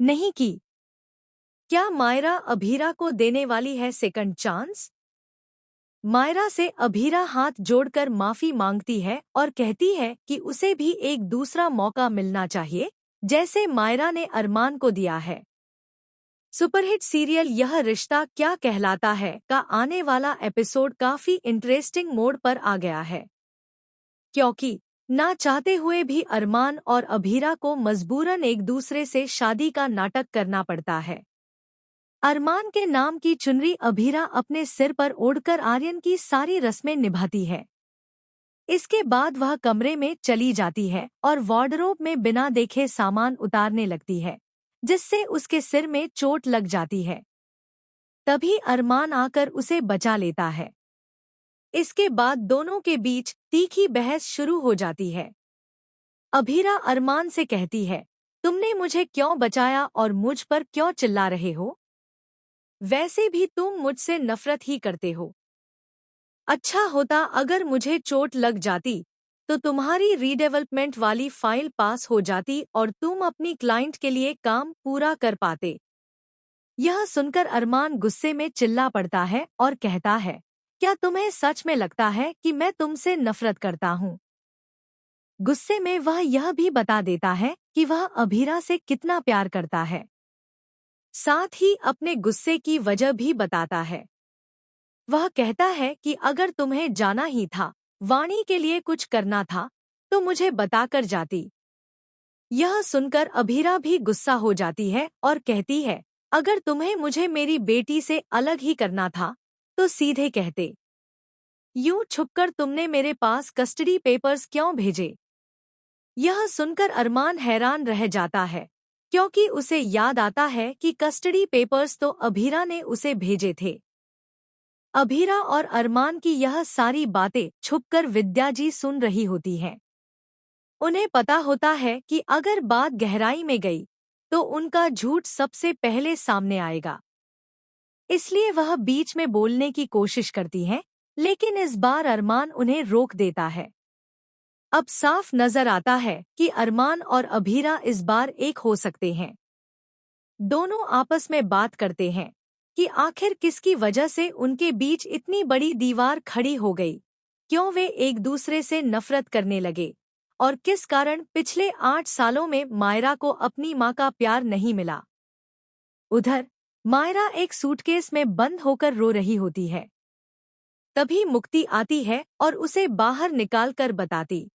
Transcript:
नहीं की। क्या मायरा अभीरा को देने वाली है सेकंड चांस? मायरा से अभीरा हाथ जोड़कर माफी मांगती है और कहती है कि उसे भी एक दूसरा मौका मिलना चाहिए, जैसे मायरा ने अरमान को दिया है। सुपरहिट सीरियल यह रिश्ता क्या कहलाता है का आने वाला एपिसोड काफी इंटरेस्टिंग मोड पर आ गया है, क्योंकि ना चाहते हुए भी अरमान और अभीरा को मजबूरन एक दूसरे से शादी का नाटक करना पड़ता है। अरमान के नाम की चुनरी अभीरा अपने सिर पर ओढ़कर आर्यन की सारी रस्में निभाती है। इसके बाद वह कमरे में चली जाती है और वार्डरोब में बिना देखे सामान उतारने लगती है, जिससे उसके सिर में चोट लग जाती है। तभी अरमान आकर उसे बचा लेता है। इसके बाद दोनों के बीच तीखी बहस शुरू हो जाती है। अभीरा अरमान से कहती है, तुमने मुझे क्यों बचाया और मुझ पर क्यों चिल्ला रहे हो? वैसे भी तुम मुझसे नफरत ही करते हो। अच्छा होता अगर मुझे चोट लग जाती तो तुम्हारी रीडेवलपमेंट वाली फाइल पास हो जाती और तुम अपनी क्लाइंट के लिए काम पूरा कर पाते। यह सुनकर अरमान गुस्से में चिल्ला पड़ता है और कहता है, क्या तुम्हें सच में लगता है कि मैं तुमसे नफरत करता हूँ? गुस्से में वह यह भी बता देता है कि वह अभीरा से कितना प्यार करता है। साथ ही अपने गुस्से की वजह भी बताता है। वह कहता है कि अगर तुम्हें जाना ही था, वाणी के लिए कुछ करना था, तो मुझे बताकर जाती। यह सुनकर अभीरा भी गुस्सा हो जाती है और कहती है, अगर तुम्हें मुझे मेरी बेटी से अलग ही करना था, तो सीधे कहते। यूं छुपकर तुमने मेरे पास कस्टडी पेपर्स क्यों भेजे? यह सुनकर अरमान हैरान रह जाता है, क्योंकि उसे याद आता है कि कस्टडी पेपर्स तो अभीरा ने उसे भेजे थे। अभीरा और अरमान की यह सारी बातें छुपकर विद्या जी सुन रही होती हैं। उन्हें पता होता है कि अगर बात गहराई में गई तो उनका झूठ सबसे पहले सामने आएगा। इसलिए वह बीच में बोलने की कोशिश करती हैं, लेकिन इस बार अरमान उन्हें रोक देता है। अब साफ नजर आता है कि अरमान और अभीरा इस बार एक हो सकते हैं। दोनों आपस में बात करते हैं कि आखिर किसकी वजह से उनके बीच इतनी बड़ी दीवार खड़ी हो गई, क्यों वे एक दूसरे से नफरत करने लगे और किस कारण पिछले 8 सालों में मायरा को अपनी मां का प्यार नहीं मिला। उधर मायरा एक सूटकेस में बंद होकर रो रही होती है। तभी मुक्ति आती है और उसे बाहर निकालकर बताती